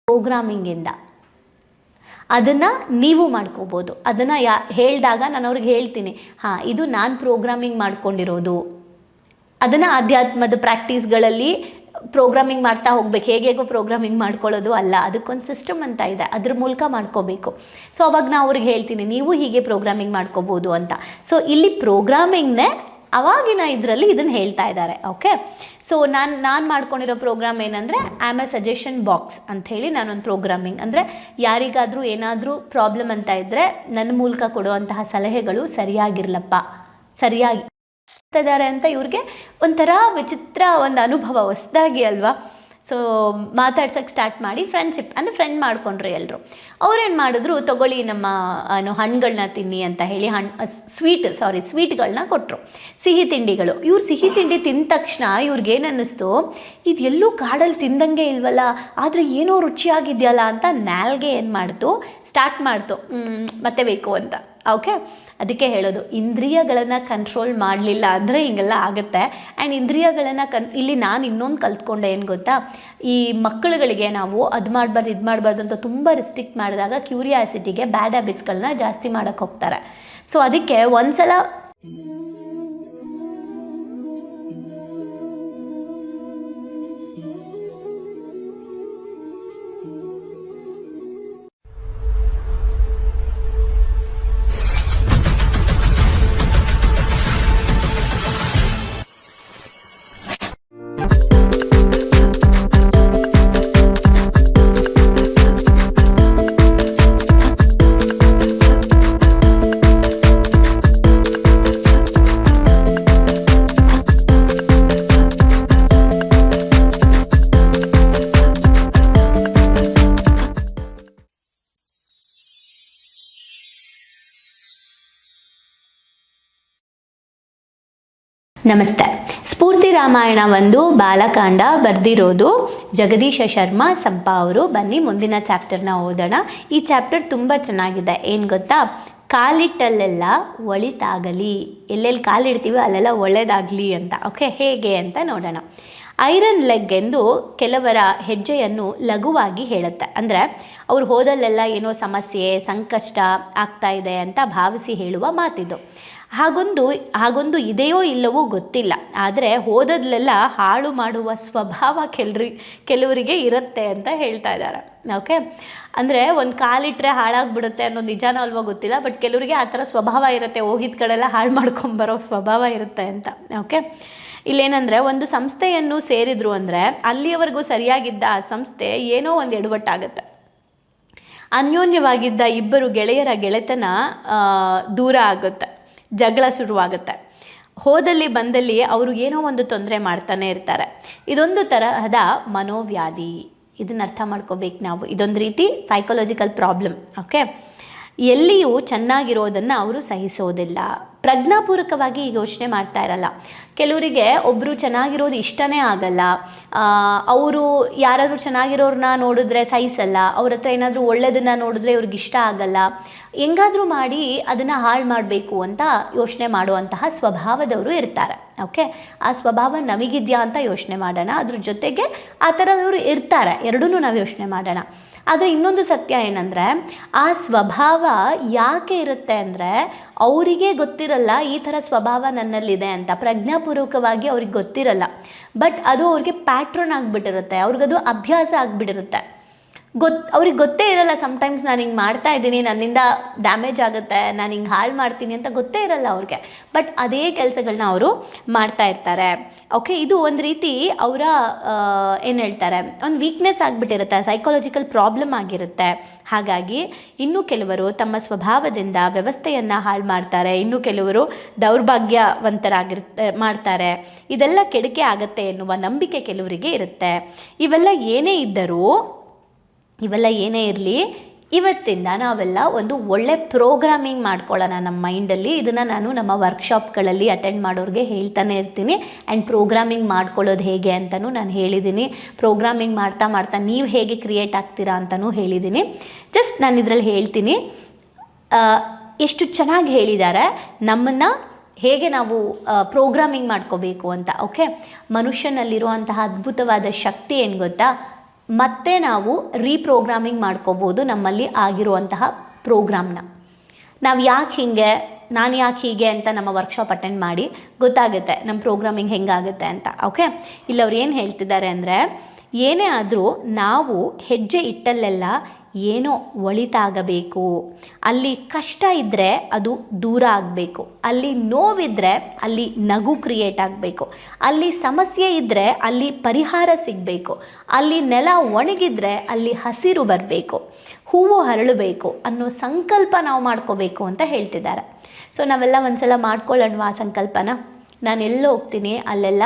ಪ್ರೋಗ್ರಾಮಿಂಗಿಂದ. ಅದನ್ನು ನೀವು ಮಾಡ್ಕೋಬೋದು. ಅದನ್ನು ಹೇಳಿದಾಗ ನಾನು ಅವ್ರಿಗೆ ಹೇಳ್ತೀನಿ, ಹಾಂ ಇದು ನಾನು ಪ್ರೋಗ್ರಾಮಿಂಗ್ ಮಾಡ್ಕೊಂಡಿರೋದು. ಅದನ್ನು ಅಧ್ಯಾತ್ಮದ ಪ್ರಾಕ್ಟೀಸ್ಗಳಲ್ಲಿ ಪ್ರೋಗ್ರಾಮಿಂಗ್ ಮಾಡ್ತಾ ಹೋಗ್ಬೇಕು. ಹೇಗೇಗೋ ಪ್ರೋಗ್ರಾಮಿಂಗ್ ಮಾಡ್ಕೊಳ್ಳೋದು ಅಲ್ಲ, ಅದಕ್ಕೊಂದು ಸಿಸ್ಟಮ್ ಅಂತ ಇದೆ, ಅದ್ರ ಮೂಲಕ ಮಾಡ್ಕೋಬೇಕು. ಸೊ ಅವಾಗ ನಾನು ಅವ್ರಿಗೆ ಹೇಳ್ತೀನಿ, ನೀವು ಹೀಗೆ ಪ್ರೋಗ್ರಾಮಿಂಗ್ ಮಾಡ್ಕೋಬೋದು ಅಂತ. ಸೊ ಇಲ್ಲಿ ಪ್ರೋಗ್ರಾಮಿಂಗ್ನೇ ಅವಾಗಿನ ಇದರಲ್ಲಿ ಇದನ್ನು ಹೇಳ್ತಾ ಇದ್ದಾರೆ. ಓಕೆ, ಸೊ ನಾನು ಮಾಡ್ಕೊಂಡಿರೋ ಪ್ರೋಗ್ರಾಮ್ ಏನಂದರೆ ಆಮ್ ಎ ಸಜೆಷನ್ ಬಾಕ್ಸ್ ಅಂಥೇಳಿ ನಾನೊಂದು ಪ್ರೋಗ್ರಾಮಿಂಗ್, ಅಂದರೆ ಯಾರಿಗಾದರೂ ಏನಾದರೂ ಪ್ರಾಬ್ಲಮ್ ಅಂತ ಇದ್ದರೆ ನನ್ನ ಮೂಲಕ ಕೊಡುವಂತಹ ಸಲಹೆಗಳು ಸರಿಯಾಗಿರ್ಲಪ್ಪ, ಸರಿಯಾಗಿ ಇದ್ದಾರೆ ಅಂತ ಇವ್ರಿಗೆ ಒಂಥರ ವಿಚಿತ್ರ ಒಂದು ಅನುಭವ, ಹೊಸದಾಗಿ ಅಲ್ವಾ. ಸೊ ಮಾತಾಡ್ಸೋಕ್ಕೆ ಸ್ಟಾರ್ಟ್ ಮಾಡಿ ಫ್ರೆಂಡ್ಶಿಪ್ ಅಂದರೆ ಫ್ರೆಂಡ್ ಮಾಡ್ಕೊಂಡ್ರು ಎಲ್ಲರೂ. ಅವ್ರೇನು ಮಾಡಿದ್ರು, ತಗೊಳ್ಳಿ ನಮ್ಮ ಹಣ್ಣುಗಳನ್ನ ತಿನ್ನಿ ಅಂತ ಹೇಳಿ ಸ್ವೀಟ್ಗಳನ್ನ ಕೊಟ್ಟರು, ಸಿಹಿ ತಿಂಡಿಗಳು. ಇವ್ರು ಸಿಹಿ ತಿಂಡಿ ತಿಂದ ತಕ್ಷಣ ಇವ್ರಿಗೇನು ಅನ್ನಿಸ್ತು, ಇದೆಲ್ಲೂ ಕಾಡಲ್ಲಿ ತಿಂದಂಗೆ ಇಲ್ವಲ್ಲ, ಆದರೆ ಏನೋ ರುಚಿಯಾಗಿದೆಯಲ್ಲ ಅಂತ ನಾಲ್ಗೆ ಏನು ಮಾಡ್ತು, ಸ್ಟಾರ್ಟ್ ಮಾಡ್ತು ಮತ್ತೆ ಬೇಕು ಅಂತ. ಓಕೆ, ಅದಕ್ಕೆ ಹೇಳೋದು, ಇಂದ್ರಿಯಗಳನ್ನು ಕಂಟ್ರೋಲ್ ಮಾಡಲಿಲ್ಲ ಅಂದರೆ ಹಿಂಗೆಲ್ಲ ಆಗುತ್ತೆ. ಆ್ಯಂಡ್ ಇಂದ್ರಿಯಗಳನ್ನು ಇಲ್ಲಿ ನಾನು ಇನ್ನೊಂದು ಕಲ್ತ್ಕೊಂಡೆ, ಏನು ಗೊತ್ತಾ, ಈ ಮಕ್ಕಳುಗಳಿಗೆ ನಾವು ಅದು ಮಾಡಬಾರ್ದು ಇದು ಮಾಡಬಾರ್ದು ಅಂತ ತುಂಬ ರಿಸ್ಟ್ರಿಕ್ಟ್ ಮಾಡಿದಾಗ ಕ್ಯೂರಿಯಾಸಿಟಿಗೆ ಬ್ಯಾಡ್ ಹ್ಯಾಬಿಟ್ಸ್ಗಳನ್ನ ಜಾಸ್ತಿ ಮಾಡೋಕ್ಕೆ ಹೋಗ್ತಾರೆ. ಸೊ ಅದಕ್ಕೆ ಒಂದ್ಸಲ ನಮಸ್ತೆ. ಸ್ಫೂರ್ತಿ ರಾಮಾಯಣ ಒಂದು ಬಾಲಕಾಂಡ ಬರೆದಿರೋದು ಜಗದೀಶ ಶರ್ಮಾ ಸಂಪಾ ಅವರು. ಬನ್ನಿ ಮುಂದಿನ ಚಾಪ್ಟರ್ನ ಓದೋಣ. ಈ ಚಾಪ್ಟರ್ ತುಂಬ ಚೆನ್ನಾಗಿದೆ. ಏನು ಗೊತ್ತಾ, ಕಾಲಿಟ್ಟಲ್ಲೆಲ್ಲ ಒಳಿತಾಗಲಿ, ಎಲ್ಲೆಲ್ಲಿ ಕಾಲಿಡ್ತೀವಿ ಅಲ್ಲೆಲ್ಲ ಒಳ್ಳೆಯದಾಗಲಿ ಅಂತ. ಓಕೆ, ಹೇಗೆ ಅಂತ ನೋಡೋಣ. ಐರನ್ ಲೆಗ್ ಎಂದು ಕೆಲವರ ಹೆಜ್ಜೆಯನ್ನು ಲಘುವಾಗಿ ಹೇಳುತ್ತೆ. ಅಂದರೆ ಅವ್ರು ಹೋದಲ್ಲೆಲ್ಲ ಏನೋ ಸಮಸ್ಯೆ ಸಂಕಷ್ಟ ಆಗ್ತಾ ಇದೆ ಅಂತ ಭಾವಿಸಿ ಹೇಳುವ ಮಾತಿದು. ಹಾಗೊಂದು ಇದೆಯೋ ಇಲ್ಲವೋ ಗೊತ್ತಿಲ್ಲ, ಆದರೆ ಹೋದಲ್ಲೆಲ್ಲ ಹಾಳು ಮಾಡುವ ಸ್ವಭಾವ ಕೆಲವರಿಗೆ ಇರುತ್ತೆ ಅಂತ ಹೇಳ್ತಾ ಇದ್ದಾರೆ. ಓಕೆ, ಅಂದರೆ ಒಂದು ಕಾಲಿಟ್ಟರೆ ಹಾಳಾಗ್ಬಿಡುತ್ತೆ ಅನ್ನೋದು ನಿಜಾನೋ ಅಲ್ವೋ ಗೊತ್ತಿಲ್ಲ, ಬಟ್ ಕೆಲವರಿಗೆ ಆ ಥರ ಸ್ವಭಾವ ಇರುತ್ತೆ, ಹೋಗಿದ ಕಡೆಲ್ಲ ಹಾಳು ಮಾಡ್ಕೊಂಬರೋ ಸ್ವಭಾವ ಇರುತ್ತೆ ಅಂತ. ಓಕೆ, ಇಲ್ಲೇನಂದರೆ ಒಂದು ಸಂಸ್ಥೆಯನ್ನು ಸೇರಿದ್ರು ಅಂದರೆ ಅಲ್ಲಿಯವರೆಗೂ ಸರಿಯಾಗಿದ್ದ ಆ ಸಂಸ್ಥೆ ಏನೋ ಒಂದು ಎಡವಟ್ಟಾಗುತ್ತೆ. ಅನ್ಯೋನ್ಯವಾಗಿದ್ದ ಇಬ್ಬರು ಗೆಳೆಯರ ಗೆಳೆತನ ದೂರ ಆಗುತ್ತೆ, ಜಗಳ ಶುರುವಾಗುತ್ತೆ. ಹೋದಲ್ಲಿ ಬಂದಲ್ಲಿ ಅವರು ಏನೋ ಒಂದು ತೊಂದರೆ ಮಾಡ್ತಾನೆ ಇರ್ತಾರೆ. ಇದೊಂದು ತರಹದ ಮನೋವ್ಯಾಧಿ. ಇದನ್ನು ಅರ್ಥ ಮಾಡ್ಕೋಬೇಕು ನಾವು. ಇದೊಂದು ರೀತಿ ಸೈಕಾಲಜಿಕಲ್ ಪ್ರಾಬ್ಲಮ್. ಓಕೆ, ಎಲ್ಲಿಯೂ ಚೆನ್ನಾಗಿರೋದನ್ನು ಅವರು ಸಹಿಸೋದಿಲ್ಲ. ಪ್ರಜ್ಞಾಪೂರ್ವಕವಾಗಿ ಈಗ ಯೋಚನೆ ಮಾಡ್ತಾ ಇರಲ್ಲ. ಕೆಲವರಿಗೆ ಒಬ್ಬರು ಚೆನ್ನಾಗಿರೋದು ಇಷ್ಟನೇ ಆಗಲ್ಲ. ಅವರು ಯಾರಾದರೂ ಚೆನ್ನಾಗಿರೋರನ್ನ ನೋಡಿದ್ರೆ ಸಹಿಸಲ್ಲ. ಅವ್ರ ಹತ್ರ ಏನಾದರೂ ಒಳ್ಳೆಯದನ್ನು ನೋಡಿದ್ರೆ ಇವ್ರಿಗೆ ಇಷ್ಟ ಆಗಲ್ಲ. ಹೆಂಗಾದರೂ ಮಾಡಿ ಅದನ್ನು ಹಾಳು ಮಾಡಬೇಕು ಅಂತ ಯೋಚನೆ ಮಾಡುವಂತಹ ಸ್ವಭಾವದವರು ಇರ್ತಾರೆ. ಓಕೆ, ಆ ಸ್ವಭಾವ ನಮಗಿದೆಯಾ ಅಂತ ಯೋಚನೆ ಮಾಡೋಣ. ಅದ್ರ ಜೊತೆಗೆ ಆ ಥರದವರು ಇರ್ತಾರೆ, ಎರಡೂ ನಾವು ಯೋಚನೆ ಮಾಡೋಣ. ಆದರೆ ಇನ್ನೊಂದು ಸತ್ಯ ಏನಂದರೆ, ಆ ಸ್ವಭಾವ ಯಾಕೆ ಇರುತ್ತೆ ಅಂದರೆ ಅವರಿಗೆ ಗೊತ್ತಿರಲ್ಲ ಈ ಥರ ಸ್ವಭಾವ ನನ್ನಲ್ಲಿದೆ ಅಂತ. ಪ್ರಜ್ಞಾಪೂರ್ವಕವಾಗಿ ಅವ್ರಿಗೆ ಗೊತ್ತಿರಲ್ಲ, ಬಟ್ ಅದು ಅವ್ರಿಗೆ ಪ್ಯಾಟ್ರನ್ ಆಗಿಬಿಟ್ಟಿರುತ್ತೆ, ಅವ್ರಿಗದು ಅಭ್ಯಾಸ ಆಗಿಬಿಟ್ಟಿರುತ್ತೆ. ಅವ್ರಿಗೆ ಗೊತ್ತೇ ಇರಲ್ಲ. ಸಮ್ಟೈಮ್ಸ್ ನಾನು ಹಿಂಗೆ ಮಾಡ್ತಾ ಇದ್ದೀನಿ, ನನ್ನಿಂದ ಡ್ಯಾಮೇಜ್ ಆಗುತ್ತೆ, ನಾನು ಹಿಂಗೆ ಹಾಳು ಮಾಡ್ತೀನಿ ಅಂತ ಗೊತ್ತೇ ಇರಲ್ಲ ಅವ್ರಿಗೆ, ಬಟ್ ಅದೇ ಕೆಲಸಗಳನ್ನ ಅವರು ಮಾಡ್ತಾ ಇರ್ತಾರೆ. ಓಕೆ, ಇದು ಒಂದು ರೀತಿ ಅವರ ಏನು ಹೇಳ್ತಾರೆ, ಒಂದು ವೀಕ್ನೆಸ್ ಆಗಿಬಿಟ್ಟಿರುತ್ತೆ, ಸೈಕಾಲಜಿಕಲ್ ಪ್ರಾಬ್ಲಮ್ ಆಗಿರುತ್ತೆ. ಹಾಗಾಗಿ ಇನ್ನು ಕೆಲವರು ತಮ್ಮ ಸ್ವಭಾವದಿಂದ ವ್ಯವಸ್ಥೆಯನ್ನು ಹಾಳು ಮಾಡ್ತಾರೆ, ಇನ್ನು ಕೆಲವರು ಮಾಡ್ತಾರೆ. ಇದೆಲ್ಲ ಕೆಡುಕೆ ಆಗುತ್ತೆ ಎನ್ನುವ ನಂಬಿಕೆ ಕೆಲವರಿಗೆ ಇರುತ್ತೆ. ಇವೆಲ್ಲ ಏನೇ ಇರಲಿ, ಇವತ್ತಿಂದ ನಾವೆಲ್ಲ ಒಂದು ಒಳ್ಳೆ ಪ್ರೋಗ್ರಾಮಿಂಗ್ ಮಾಡ್ಕೊಳ್ಳೋಣ ನಮ್ಮ ಮೈಂಡಲ್ಲಿ. ಇದನ್ನು ನಾನು ನಮ್ಮ ವರ್ಕ್ಶಾಪ್ಗಳಲ್ಲಿ ಅಟೆಂಡ್ ಮಾಡೋರಿಗೆ ಹೇಳ್ತಾನೆ ಇರ್ತೀನಿ. ಆ್ಯಂಡ್ ಪ್ರೋಗ್ರಾಮಿಂಗ್ ಮಾಡ್ಕೊಳ್ಳೋದು ಹೇಗೆ ಅಂತಲೂ ನಾನು ಹೇಳಿದ್ದೀನಿ. ಪ್ರೋಗ್ರಾಮಿಂಗ್ ಮಾಡ್ತಾ ನೀವು ಹೇಗೆ ಕ್ರಿಯೇಟ್ ಆಗ್ತೀರಾ ಅಂತಲೂ ಹೇಳಿದ್ದೀನಿ. ಜಸ್ಟ್ ನಾನು ಇದರಲ್ಲಿ ಹೇಳ್ತೀನಿ, ಎಷ್ಟು ಚೆನ್ನಾಗಿ ಹೇಳಿದ್ದಾರೆ ನಮ್ಮನ್ನು ಹೇಗೆ ನಾವು ಪ್ರೋಗ್ರಾಮಿಂಗ್ ಮಾಡ್ಕೋಬೇಕು ಅಂತ. ಓಕೆ, ಮನುಷ್ಯನಲ್ಲಿರುವಂತಹ ಅದ್ಭುತವಾದ ಶಕ್ತಿ ಏನು ಗೊತ್ತಾ, ಮತ್ತೆ ನಾವು ರೀಪ್ರೋಗ್ರಾಮಿಂಗ್ ಮಾಡ್ಕೋಬೋದು ನಮ್ಮಲ್ಲಿ ಆಗಿರುವಂತಹ ಪ್ರೋಗ್ರಾಮ್ನ. ನಾವು ಯಾಕೆ ಹೀಗೆ, ನಾನು ಯಾಕೆ ಹೀಗೆ ಅಂತ ನಮ್ಮ ವರ್ಕ್ಶಾಪ್ ಅಟೆಂಡ್ ಮಾಡಿ ಗೊತ್ತಾಗುತ್ತೆ ನಮ್ಮ ಪ್ರೋಗ್ರಾಮಿಂಗ್ ಹೆಂಗಾಗುತ್ತೆ ಅಂತ. ಓಕೆ, ಇಲ್ಲಿ ಅವ್ರು ಏನು ಹೇಳ್ತಿದ್ದಾರೆ ಅಂದರೆ, ಏನೇ ಆದರೂ ನಾವು ಹೆಜ್ಜೆ ಇಟ್ಟಲ್ಲೆಲ್ಲ ಏನೋ ಒಳಿತಾಗಬೇಕು, ಅಲ್ಲಿ ಕಷ್ಟ ಇದ್ದರೆ ಅದು ದೂರ ಆಗಬೇಕು, ಅಲ್ಲಿ ನೋವಿದ್ದರೆ ಅಲ್ಲಿ ನಗು ಕ್ರಿಯೇಟ್ ಆಗಬೇಕು, ಅಲ್ಲಿ ಸಮಸ್ಯೆ ಇದ್ದರೆ ಅಲ್ಲಿ ಪರಿಹಾರ ಸಿಗಬೇಕು, ಅಲ್ಲಿ ನೆಲ ಒಣಗಿದ್ರೆ ಅಲ್ಲಿ ಹಸಿರು ಬರಬೇಕು, ಹೂವು ಹರಳಬೇಕು ಅನ್ನೋ ಸಂಕಲ್ಪ ನಾವು ಮಾಡ್ಕೋಬೇಕು ಅಂತ ಹೇಳ್ತಿದ್ದಾರೆ. ಸೊ ನಾವೆಲ್ಲ ಒಂದ್ಸಲ ಮಾಡ್ಕೊಳ್ಳೋಣವಾ ಆ ಸಂಕಲ್ಪನ? ನಾನು ಎಲ್ಲೋ ಹೋಗ್ತೀನಿ ಅಲ್ಲೆಲ್ಲ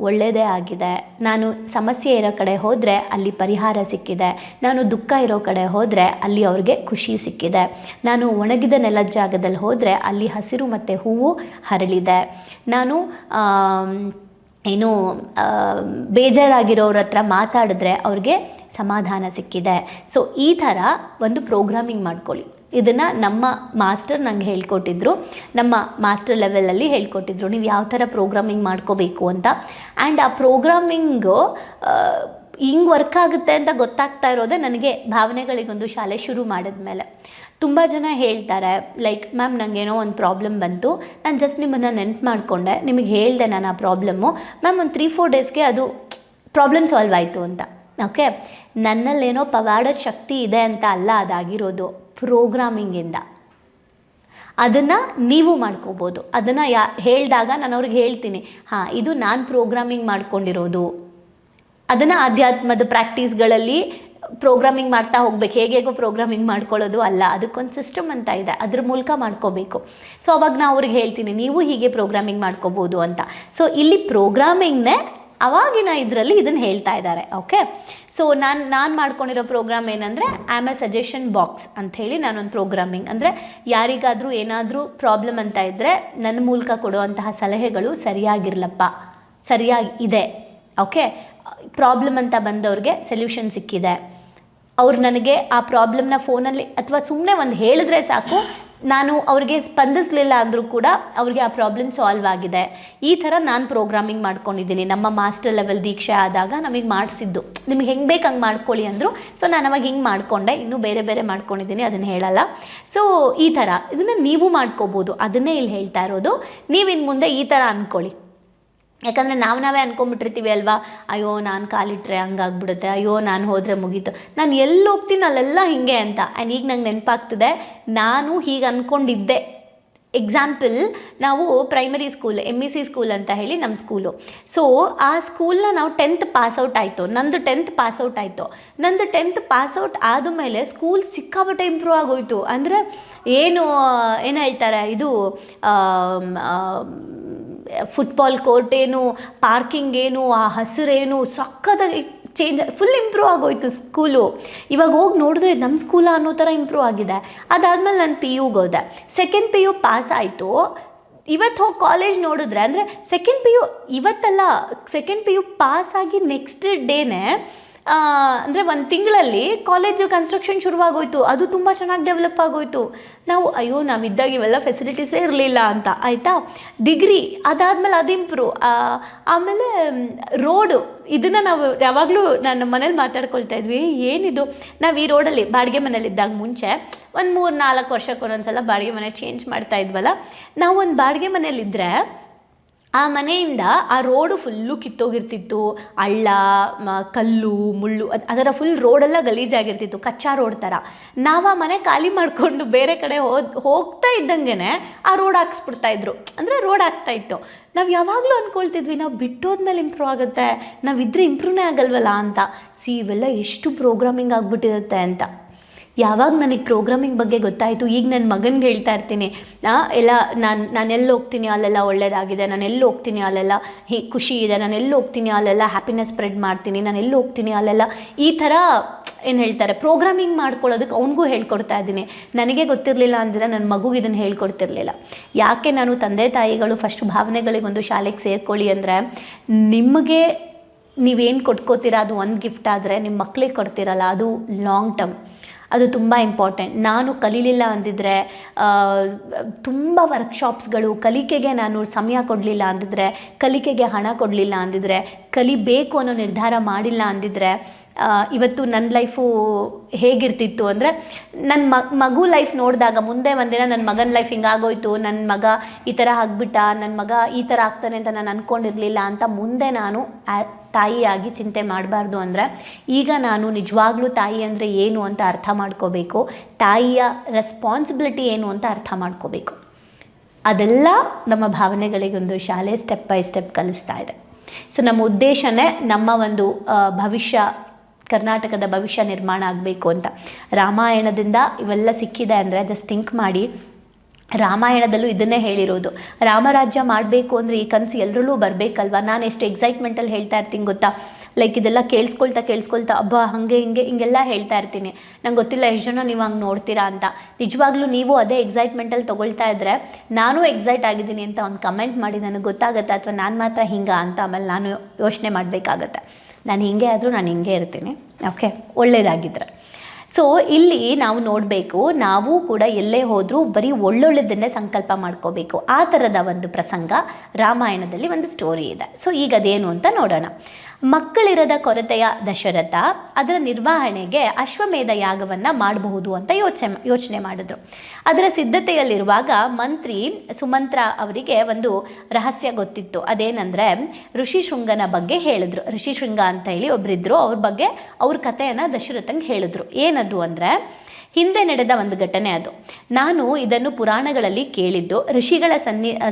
ಒಳ್ಳೆಯದೇ ಆಗಿದೆ, ನಾನು ಸಮಸ್ಯೆ ಇರೋ ಕಡೆ ಹೋದರೆ ಅಲ್ಲಿ ಪರಿಹಾರ ಸಿಕ್ಕಿದೆ, ನಾನು ದುಃಖ ಇರೋ ಕಡೆ ಹೋದರೆ ಅಲ್ಲಿ ಅವ್ರಿಗೆ ಖುಷಿ ಸಿಕ್ಕಿದೆ, ನಾನು ಒಣಗಿದ ನೆಲದ ಜಾಗದಲ್ಲಿ ಹೋದರೆ ಅಲ್ಲಿ ಹಸಿರು ಮತ್ತು ಹೂವು ಹರಳಿದೆ, ನಾನು ಏನು ಬೇಜಾರಾಗಿರೋರ ಹತ್ರ ಮಾತಾಡಿದ್ರೆ ಅವ್ರಿಗೆ ಸಮಾಧಾನ ಸಿಕ್ಕಿದೆ. ಸೊ ಈ ಥರ ಒಂದು ಪ್ರೋಗ್ರಾಮಿಂಗ್ ಮಾಡ್ಕೊಳ್ಳಿ. ಇದನ್ನು ನಮ್ಮ ಮಾಸ್ಟರ್ ನಂಗೆ ಹೇಳ್ಕೊಟ್ಟಿದ್ರು, ನಮ್ಮ ಮಾಸ್ಟರ್ ಲೆವೆಲಲ್ಲಿ ಹೇಳ್ಕೊಟ್ಟಿದ್ರು ನೀವು ಯಾವ ಥರ ಪ್ರೋಗ್ರಾಮಿಂಗ್ ಮಾಡ್ಕೋಬೇಕು ಅಂತ. ಆ್ಯಂಡ್ ಆ ಪ್ರೋಗ್ರಾಮಿಂಗು ಹಿಂಗೆ ವರ್ಕ್ ಆಗುತ್ತೆ ಅಂತ ಗೊತ್ತಾಗ್ತಾ ಇರೋದೇ ನನಗೆ ಭಾವನೆಗಳಿಗೊಂದು ಶಾಲೆ ಶುರು ಮಾಡಿದ್ಮೇಲೆ. ತುಂಬ ಜನ ಹೇಳ್ತಾರೆ, ಲೈಕ್ ಮ್ಯಾಮ್ ನನಗೇನೋ ಒಂದು ಪ್ರಾಬ್ಲಮ್ ಬಂತು, ನಾನು ಜಸ್ಟ್ ನಿಮ್ಮನ್ನು ನೆನ್ಪು ಮಾಡಿಕೊಂಡೆ, ನಿಮಗೆ ಹೇಳಿದೆ ನಾನು ಆ ಪ್ರಾಬ್ಲಮ್ಮು, ಮ್ಯಾಮ್ ಒಂದು 3-4 ಡೇಸ್ಗೆ ಅದು ಪ್ರಾಬ್ಲಮ್ ಸಾಲ್ವ್ ಆಯಿತು ಅಂತ. ಓಕೆ, ನನ್ನಲ್ಲೇನೋ ಪವಾಡದ ಶಕ್ತಿ ಇದೆ ಅಂತ ಅಲ್ಲ ಅದಾಗಿರೋದು, ಪ್ರೋಗ್ರಾಮಿಂಗಿಂದ. ಅದನ್ನು ನೀವು ಮಾಡ್ಕೋಬೋದು. ಅದನ್ನು ಹೇಳಿದಾಗ ನಾನು ಅವ್ರಿಗೆ ಹೇಳ್ತೀನಿ, ಹಾಂ ಇದು ನಾನು ಪ್ರೋಗ್ರಾಮಿಂಗ್ ಮಾಡ್ಕೊಂಡಿರೋದು. ಅದನ್ನು ಅಧ್ಯಾತ್ಮದ ಪ್ರಾಕ್ಟೀಸ್ಗಳಲ್ಲಿ ಪ್ರೋಗ್ರಾಮಿಂಗ್ ಮಾಡ್ತಾ ಹೋಗ್ಬೇಕು, ಹೇಗೇಗೋ ಪ್ರೋಗ್ರಾಮಿಂಗ್ ಮಾಡ್ಕೊಳ್ಳೋದು ಅಲ್ಲ, ಅದಕ್ಕೊಂದು ಸಿಸ್ಟಮ್ ಅಂತ ಇದೆ, ಅದ್ರ ಮೂಲಕ ಮಾಡ್ಕೋಬೇಕು. ಸೊ ಅವಾಗ ನಾನು ಅವ್ರಿಗೆ ಹೇಳ್ತೀನಿ ನೀವು ಹೀಗೆ ಪ್ರೋಗ್ರಾಮಿಂಗ್ ಮಾಡ್ಕೋಬೋದು ಅಂತ. ಸೊ ಇಲ್ಲಿ ಪ್ರೋಗ್ರಾಮಿಂಗ್ನೇ ಅವಾಗಿನ ಇದರಲ್ಲಿ ಇದನ್ನು ಹೇಳ್ತಾ ಇದ್ದಾರೆ. ಓಕೆ, ಸೊ ನಾನು ಮಾಡ್ಕೊಂಡಿರೋ ಪ್ರೋಗ್ರಾಮ್ ಏನಂದರೆ ಆಮ್ ಎ ಸಜೆಷನ್ ಬಾಕ್ಸ್ ಅಂಥೇಳಿ ನಾನೊಂದು ಪ್ರೋಗ್ರಾಮಿಂಗ್, ಅಂದರೆ ಯಾರಿಗಾದರೂ ಏನಾದರೂ ಪ್ರಾಬ್ಲಮ್ ಅಂತ ಇದ್ದರೆ ನನ್ನ ಮೂಲಕ ಕೊಡುವಂತಹ ಸಲಹೆಗಳು ಸರಿಯಾಗಿರ್ಲಪ್ಪ, ಸರಿಯಾಗಿ ಇದೆ. ಓಕೆ, ಪ್ರಾಬ್ಲಮ್ ಅಂತ ಬಂದವ್ರಿಗೆ ಸೊಲ್ಯೂಷನ್ ಸಿಕ್ಕಿದೆ, ಅವ್ರು ನನಗೆ ಆ ಪ್ರಾಬ್ಲಮ್ನ ಫೋನಲ್ಲಿ ಅಥವಾ ಸುಮ್ಮನೆ ಒಂದು ಹೇಳಿದ್ರೆ ಸಾಕು, ನಾನು ಅವ್ರಿಗೆ ಸ್ಪಂದಿಸಲಿಲ್ಲ ಅಂದರೂ ಕೂಡ ಅವ್ರಿಗೆ ಆ ಪ್ರಾಬ್ಲಮ್ ಸಾಲ್ವ್ ಆಗಿದೆ. ಈ ಥರ ನಾನು ಪ್ರೋಗ್ರಾಮಿಂಗ್ ಮಾಡ್ಕೊಂಡಿದ್ದೀನಿ. ನಮ್ಮ ಮಾಸ್ಟರ್ ಲೆವೆಲ್ ದೀಕ್ಷೆ ಆದಾಗ ನಮಗೆ ಮಾಡಿಸಿದ್ದು, ನಿಮಗೆ ಹೆಂಗೆ ಬೇಕು ಹಂಗೆ ಮಾಡ್ಕೊಳ್ಳಿ ಅಂದರು. ಸೊ ನಾನು ಅವಾಗ ಹಿಂಗೆ ಮಾಡಿಕೊಂಡೆ, ಇನ್ನೂ ಬೇರೆ ಬೇರೆ ಮಾಡ್ಕೊಂಡಿದ್ದೀನಿ, ಅದನ್ನು ಹೇಳಲ್ಲ. ಸೊ ಈ ಥರ ಇದನ್ನು ನೀವು ಮಾಡ್ಕೋಬೋದು, ಅದನ್ನೇ ಇಲ್ಲಿ ಹೇಳ್ತಾ ಇರೋದು. ನೀವಿನ್ನು ಮುಂದೆ ಈ ಥರ ಅಂದ್ಕೊಳ್ಳಿ. ಯಾಕಂದರೆ ನಾವೇ ಅಂದ್ಕೊಂಬಿಟ್ಟಿರ್ತೀವಿ ಅಲ್ವಾ, ಅಯ್ಯೋ ನಾನು ಕಾಲಿಟ್ರೆ ಹಂಗಾಗ್ಬಿಡುತ್ತೆ, ಅಯ್ಯೋ ನಾನು ಹೋದರೆ ಮುಗೀತು, ನಾನು ಎಲ್ಲಿ ಹೋಗ್ತೀನಿ ಅಲ್ಲೆಲ್ಲ ಹೀಗೆ ಅಂತ. ಆ್ಯಂಡ್ ಈಗ ನಂಗೆ ನೆನಪಾಗ್ತಿದೆ, ನಾನು ಹೀಗೆ ಅಂದ್ಕೊಂಡಿದ್ದೆ. ಎಕ್ಸಾಂಪಲ್, ನಾವು ಪ್ರೈಮರಿ ಸ್ಕೂಲ್ MEC ಸ್ಕೂಲ್ ಅಂತ ಹೇಳಿ ನಮ್ಮ ಸ್ಕೂಲು. ಸೊ ಆ ಸ್ಕೂಲ್ನ ನಾವು 10th ಪಾಸ್ಔಟ್ ಆಯಿತು, ನಂದು 10th ಪಾಸ್ಔಟ್ ಆಯಿತು. ನಂದು 10th ಪಾಸ್ಔಟ್ ಆದಮೇಲೆ ಸ್ಕೂಲ್ ಸಿಕ್ಕಾಪಟ್ಟೆ ಇಂಪ್ರೂವ್ ಆಗೋಯಿತು. ಅಂದರೆ ಏನು ಹೇಳ್ತಾರೆ, ಇದು ಫುಟ್ಬಾಲ್ ಕೋರ್ಟ್ ಏನು, ಪಾರ್ಕಿಂಗ್ ಏನು, ಆ ಹಸಿರೇನು ಸಕ್ಕತ್ತಾಗಿ ಚೇಂಜ್, ಫುಲ್ ಇಂಪ್ರೂವ್ ಆಗೋಯ್ತು ಸ್ಕೂಲು. ಇವಾಗ ಹೋಗಿ ನೋಡಿದ್ರೆ ನಮ್ಮ ಸ್ಕೂಲ ಅನ್ನೋ ಥರ ಇಂಪ್ರೂವ್ ಆಗಿದೆ. ಅದಾದಮೇಲೆ ನಾನು PUಗೆ ಹೋದೆ, ಸೆಕೆಂಡ್ PU ಪಾಸ್ ಆಯಿತು. ಇವತ್ತು ಹೋಗಿ ಕಾಲೇಜ್ ನೋಡಿದ್ರೆ, ಅಂದರೆ ಸೆಕೆಂಡ್ PU ಇವತ್ತಲ್ಲ, ಸೆಕೆಂಡ್ PU ಪಾಸ್ ಆಗಿ ನೆಕ್ಸ್ಟ್ ಡೇನೇ ಅಂದರೆ 1 ತಿಂಗಳಲ್ಲಿ ಕಾಲೇಜು ಕನ್ಸ್ಟ್ರಕ್ಷನ್ ಶುರುವಾಗೋಯ್ತು. ಅದು ತುಂಬ ಚೆನ್ನಾಗಿ ಡೆವಲಪ್ ಆಗೋಯ್ತು. ನಾವು ಅಯ್ಯೋ ನಾವಿದ್ದಾಗ ಇವೆಲ್ಲ ಫೆಸಿಲಿಟೀಸೇ ಇರಲಿಲ್ಲ ಅಂತ, ಆಯಿತಾ. ಡಿಗ್ರಿ ಅದಾದಮೇಲೆ ಅದು ಇಂಪ್ರೂವ್. ಆಮೇಲೆ ರೋಡು, ಇದನ್ನು ನಾವು ಯಾವಾಗಲೂ ನನ್ನ ಮನೇಲಿ ಮಾತಾಡ್ಕೊಳ್ತಾ ಇದ್ವಿ, ಏನಿದು ನಾವು ಈ ರೋಡಲ್ಲಿ ಬಾಡಿಗೆ ಮನೇಲಿದ್ದಾಗ ಮುಂಚೆ ಒಂದು 3-4 ವರ್ಷಕ್ಕೆ ಒಂದೊಂದ್ಸಲ ಬಾಡಿಗೆ ಮನೆ ಚೇಂಜ್ ಮಾಡ್ತಾ ಇದ್ವಲ್ಲ. ನಾವು ಒಂದು ಬಾಡಿಗೆ ಮನೇಲಿದ್ದರೆ ಆ ಮನೆಯಿಂದ ಆ ರೋಡು ಫುಲ್ಲು ಕಿತ್ತೋಗಿರ್ತಿತ್ತು, ಹಳ್ಳ, ಕಲ್ಲು ಮುಳ್ಳು, ಅದರ ಫುಲ್ ರೋಡೆಲ್ಲ ಗಲೀಜಾಗಿರ್ತಿತ್ತು, ಕಚ್ಚಾ ರೋಡ್ ಥರ. ನಾವು ಆ ಮನೆ ಖಾಲಿ ಮಾಡಿಕೊಂಡು ಬೇರೆ ಕಡೆ ಹೋಗ್ತಾ ಇದ್ದಂಗೆ ಆ ರೋಡ್ ಹಾಕ್ಸ್ಬಿಡ್ತಾಯಿದ್ರು, ಅಂದರೆ ರೋಡ್ ಆಗ್ತಾಯಿತ್ತು. ನಾವು ಯಾವಾಗಲೂ ಅಂದ್ಕೊಳ್ತಿದ್ವಿ ನಾವು ಬಿಟ್ಟೋದ್ಮೇಲೆ ಇಂಪ್ರೂವ್ ಆಗುತ್ತೆ, ನಾವಿದ್ರೆ ಇಂಪ್ರೂವ್ನೇ ಆಗಲ್ವಲ್ಲ ಅಂತ. ಇವೆಲ್ಲ ಎಷ್ಟು ಪ್ರೋಗ್ರಾಮಿಂಗ್ ಆಗಿಬಿಟ್ಟಿರುತ್ತೆ ಅಂತ. ಯಾವಾಗ ನನಗೆ ಪ್ರೋಗ್ರಾಮಿಂಗ್ ಬಗ್ಗೆ ಗೊತ್ತಾಯಿತು, ಈಗ ನನ್ನ ಮಗನಿಗೆ ಹೇಳ್ತಾ ಇರ್ತೀನಿ, ಎಲ್ಲ ನಾನು ಎಲ್ಲಿ ಹೋಗ್ತೀನಿ ಅಲ್ಲೆಲ್ಲ ಒಳ್ಳೇದಾಗಿದೆ, ನಾನು ಎಲ್ಲಿ ಹೋಗ್ತೀನಿ ಅಲ್ಲೆಲ್ಲ ಖುಷಿ ಇದೆ, ನಾನು ಎಲ್ಲಿ ಹೋಗ್ತೀನಿ ಅಲ್ಲೆಲ್ಲ ಹ್ಯಾಪಿನೆಸ್ ಸ್ಪ್ರೆಡ್ ಮಾಡ್ತೀನಿ, ನಾನು ಎಲ್ಲಿ ಹೋಗ್ತೀನಿ ಅಲ್ಲೆಲ್ಲ ಈ ಥರ ಏನು ಹೇಳ್ತಾರೆ ಪ್ರೋಗ್ರಾಮಿಂಗ್ ಮಾಡ್ಕೊಳ್ಳೋದಕ್ಕೆ ಅವನಿಗೂ ಹೇಳ್ಕೊಡ್ತಾ ಇದ್ದೀನಿ. ನನಗೆ ಗೊತ್ತಿರಲಿಲ್ಲ ಅಂದರೆ ನನ್ನ ಮಗುಗೆ ಇದನ್ನು ಹೇಳ್ಕೊಡ್ತಿರ್ಲಿಲ್ಲ. ಯಾಕೆ ನಾನು ತಂದೆ ತಾಯಿಗಳು ಫಸ್ಟ್ ಭಾವನೆಗಳಿಗೊಂದು ಶಾಲೆಗೆ ಸೇರ್ಕೊಳ್ಳಿ ಅಂದರೆ, ನಿಮಗೆ ನೀವೇನು ಕೊಟ್ಕೋತೀರ ಅದು ಒಂದು ಗಿಫ್ಟ್ ಆದರೆ ನಿಮ್ಮ ಮಕ್ಕಳಿಗೆ ಕೊಡ್ತೀರಲ್ಲ ಅದು ಲಾಂಗ್ ಟರ್ಮ್, ಅದು ತುಂಬ ಇಂಪಾರ್ಟೆಂಟ್. ನಾನು ಕಲೀಲಿಲ್ಲ ಅಂದಿದ್ರೆ, ತುಂಬ ವರ್ಕ್ಶಾಪ್ಸ್ಗಳು, ಕಲಿಕೆಗೆ ನಾನು ಸಮಯ ಕೊಡಲಿಲ್ಲ ಅಂದಿದ್ರೆ, ಕಲಿಕೆಗೆ ಹಣ ಕೊಡಲಿಲ್ಲ ಅಂದಿದ್ರೆ, ಕಲಿಬೇಕು ಅನ್ನೋ ನಿರ್ಧಾರ ಮಾಡಿಲ್ಲ ಅಂದಿದ್ರೆ, ಇವತ್ತು ನನ್ನ ಲೈಫು ಹೇಗಿರ್ತಿತ್ತು ಅಂದರೆ ನನ್ನ ಮಗು ಲೈಫ್ ನೋಡಿದಾಗ ಮುಂದೆ ಒಂದಿನ ನನ್ನ ಮಗನ ಲೈಫ್ ಹಿಂಗಾಗೋಯ್ತು, ನನ್ನ ಮಗ ಈ ಥರ ಆಗಿಬಿಟ್ಟ, ನನ್ನ ಮಗ ಈ ಥರ ಆಗ್ತಾನೆ ಅಂತ ನಾನು ಅಂದ್ಕೊಂಡಿರಲಿಲ್ಲ ಅಂತ ಮುಂದೆ ನಾನು ತಾಯಿಯಾಗಿ ಚಿಂತೆ ಮಾಡಬಾರ್ದು. ಅಂದರೆ ಈಗ ನಾನು ನಿಜವಾಗ್ಲೂ ತಾಯಿ ಅಂದರೆ ಏನು ಅಂತ ಅರ್ಥ ಮಾಡ್ಕೋಬೇಕು, ತಾಯಿಯ ರೆಸ್ಪಾನ್ಸಿಬಿಲಿಟಿ ಏನು ಅಂತ ಅರ್ಥ ಮಾಡ್ಕೋಬೇಕು. ಅದೆಲ್ಲ ನಮ್ಮ ಭಾವನೆಗಳಿಗೊಂದು ಶಾಲೆ ಸ್ಟೆಪ್ ಬೈ ಸ್ಟೆಪ್ ಕಲಿಸ್ತಾ ಇದೆ. ಸೊ ನಮ್ಮ ಉದ್ದೇಶನೇ ನಮ್ಮ ಒಂದು ಭವಿಷ್ಯ, ಕರ್ನಾಟಕದ ಭವಿಷ್ಯ ನಿರ್ಮಾಣ ಆಗಬೇಕು ಅಂತ. ರಾಮಾಯಣದಿಂದ ಇವೆಲ್ಲ ಸಿಕ್ಕಿದೆ ಅಂದರೆ ಜಸ್ಟ್ ಥಿಂಕ್ ಮಾಡಿ, ರಾಮಾಯಣದಲ್ಲೂ ಇದನ್ನೇ ಹೇಳಿರೋದು. ರಾಮರಾಜ್ಯ ಮಾಡಬೇಕು ಅಂದರೆ ಈ ಕನಸು ಎಲ್ಲರಲ್ಲೂ ಬರಬೇಕಲ್ವ. ನಾನು ಎಷ್ಟು ಎಕ್ಸೈಟ್ಮೆಂಟಲ್ಲಿ ಹೇಳ್ತಾ ಇರ್ತೀನಿ ಗೊತ್ತಾ, ಲೈಕ್ ಇದೆಲ್ಲ ಕೇಳಿಸ್ಕೊಳ್ತಾ ಅಬ್ಬಾ ಹಾಗೆ ಹಿಂಗೆಲ್ಲ ಹೇಳ್ತಾ ಇರ್ತೀನಿ. ನಂಗೆ ಗೊತ್ತಿಲ್ಲ ಎಷ್ಟು ಜನ ನೀವು ಹಂಗೆ ನೋಡ್ತೀರಾ ಅಂತ. ನಿಜವಾಗ್ಲೂ ನೀವು ಅದೇ ಎಕ್ಸೈಟ್ಮೆಂಟಲ್ಲಿ ತೊಗೊಳ್ತಾ ಇದ್ದರೆ ನಾನು ಎಕ್ಸೈಟ್ ಆಗಿದ್ದೀನಿ ಅಂತ ಒಂದು ಕಮೆಂಟ್ ಮಾಡಿ, ನನಗೆ ಗೊತ್ತಾಗುತ್ತೆ ಅಥವಾ ನಾನು ಮಾತ್ರ ಹಿಂಗೆ ಅಂತ ಆಮೇಲೆ ನಾನು ಯೋಚನೆ ಮಾಡಬೇಕಾಗತ್ತೆ. ನಾನು ಹಿಂಗೆ ಆದರೂ ನಾನು ಹಿಂಗೆ ಇರ್ತೀನಿ, ಓಕೆ, ಒಳ್ಳೆಯದಾಗಿದ್ದರೆ. ಸೊ ಇಲ್ಲಿ ನಾವು ನೋಡಬೇಕು, ನಾವು ಕೂಡ ಎಲ್ಲೇ ಹೋದರೂ ಬರೀ ಒಳ್ಳೊಳ್ಳೆದನ್ನೇ ಸಂಕಲ್ಪ ಮಾಡ್ಕೋಬೇಕು. ಆ ಥರದ ಒಂದು ಪ್ರಸಂಗ ರಾಮಾಯಣದಲ್ಲಿ ಒಂದು ಸ್ಟೋರಿ ಇದೆ. ಸೊ ಈಗ ಅದೇನು ಅಂತ ನೋಡೋಣ. ಮಕ್ಕಳಿರದ ಕೊರತೆಯ ದಶರಥ ಅದರ ನಿರ್ವಹಣೆಗೆ ಅಶ್ವಮೇಧ ಯಾಗವನ್ನು ಮಾಡಬಹುದು ಅಂತ ಯೋಚನೆ ಮಾಡಿದ್ರು. ಅದರ ಸಿದ್ಧತೆಯಲ್ಲಿರುವಾಗ ಮಂತ್ರಿ ಸುಮಂತ್ರ ಅವರಿಗೆ ಒಂದು ರಹಸ್ಯ ಗೊತ್ತಿತ್ತು. ಅದೇನೆಂದರೆ ಋಷಿಶೃಂಗನ ಬಗ್ಗೆ ಹೇಳಿದ್ರು. ಋಷಿಶೃಂಗ ಅಂತ ಹೇಳಿ ಒಬ್ಬರಿದ್ದರು, ಅವ್ರ ಬಗ್ಗೆ ಅವ್ರ ಕಥೆಯನ್ನು ದಶರಥಂಗೆ ಹೇಳಿದ್ರು. ಏನದು ಅಂದರೆ ಹಿಂದೆ ನಡೆದ ಒಂದು ಘಟನೆ ಅದು. ನಾನು ಇದನ್ನು ಪುರಾಣಗಳಲ್ಲಿ ಕೇಳಿದ್ದು, ಋಷಿಗಳ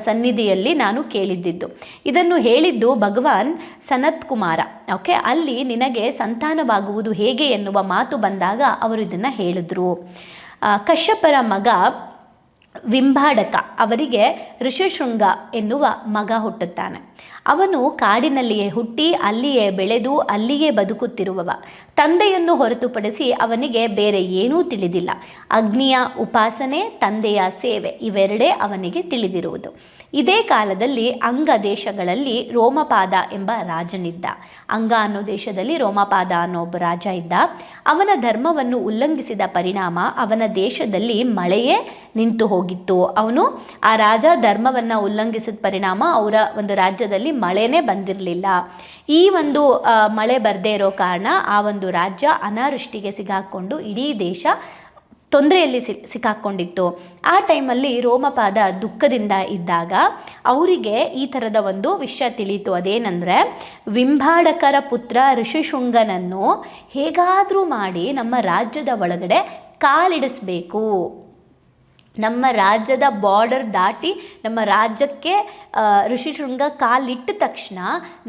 ಸನ್ನಿಧಿಯಲ್ಲಿ ನಾನು ಕೇಳಿದ್ದಿದ್ದು. ಇದನ್ನು ಹೇಳಿದ್ದು ಭಗವಾನ್ ಸನತ್ ಕುಮಾರ. ಓಕೆ, ಅಲ್ಲಿ ನಿನಗೆ ಸಂತಾನವಾಗುವುದು ಹೇಗೆ ಎನ್ನುವ ಮಾತು ಬಂದಾಗ ಅವರು ಇದನ್ನು ಹೇಳಿದ್ರು. ಕಶ್ಯಪರ ಮಗ ವಿಂಭಾಡಕ ಅವರಿಗೆ ಋಷಶೃಂಗ ಎನ್ನುವ ಮಗ ಹುಟ್ಟುತ್ತಾನೆ. ಅವನು ಕಾಡಿನಲ್ಲಿಯೇ ಹುಟ್ಟಿ ಅಲ್ಲಿಯೇ ಬೆಳೆದು ಅಲ್ಲಿಯೇ ಬದುಕುತ್ತಿರುವವ. ತಂದೆಯನ್ನು ಹೊರತುಪಡಿಸಿ ಅವನಿಗೆ ಬೇರೆ ಏನೂ ತಿಳಿದಿಲ್ಲ. ಅಗ್ನಿಯ ಉಪಾಸನೆ, ತಂದೆಯ ಸೇವೆ ಇವೆರಡೇ ಅವನಿಗೆ ತಿಳಿದಿರುವುದು. ಇದೇ ಕಾಲದಲ್ಲಿ ಅಂಗ ದೇಶಗಳಲ್ಲಿ ರೋಮಪಾದ ಎಂಬ ರಾಜನಿದ್ದ. ಅಂಗ ಅನ್ನೋ ದೇಶದಲ್ಲಿ ರೋಮಪಾದ ಅನ್ನೋ ಒಬ್ಬ ರಾಜ ಇದ್ದ. ಅವನ ಧರ್ಮವನ್ನು ಉಲ್ಲಂಘಿಸಿದ ಪರಿಣಾಮ ಅವನ ದೇಶದಲ್ಲಿ ಮಳೆಯೇ ನಿಂತು ಹೋಗಿತ್ತು. ಅವನು ಆ ರಾಜ ಧರ್ಮವನ್ನು ಉಲ್ಲಂಘಿಸಿದ ಪರಿಣಾಮ ಅವರ ಒಂದು ರಾಜ್ಯದಲ್ಲಿ ಮಳೆನೇ ಬಂದಿರಲಿಲ್ಲ. ಈ ಒಂದು ಮಳೆ ಬರದೇ ಇರೋ ಕಾರಣ ಆ ಒಂದು ರಾಜ್ಯ ಅನಾವೃಷ್ಟಿಗೆ ಸಿಗಾಕೊಂಡು ಇಡೀ ದೇಶ ತೊಂದರೆಯಲ್ಲಿ ಸಿಕ್ಕಾಕ್ಕೊಂಡಿತ್ತು. ಆ ಟೈಮಲ್ಲಿ ರೋಮಪಾದ ದುಃಖದಿಂದ ಇದ್ದಾಗ ಅವರಿಗೆ ಈ ಥರದ ಒಂದು ವಿಷಯ ತಿಳಿಯಿತು. ಅದೇನೆಂದರೆ ವಿಂಭಾಡಕರ ಪುತ್ರ ಋಷಿಶೃಂಗನನ್ನು ಹೇಗಾದರೂ ಮಾಡಿ ನಮ್ಮ ರಾಜ್ಯದ ಒಳಗಡೆ ಕಾಲಿಡಿಸ್ಬೇಕು. ನಮ್ಮ ರಾಜ್ಯದ ಬಾರ್ಡರ್ ದಾಟಿ ನಮ್ಮ ರಾಜ್ಯಕ್ಕೆ ಋಷಿಶೃಂಗ ಕಾಲಿಟ್ಟ ತಕ್ಷಣ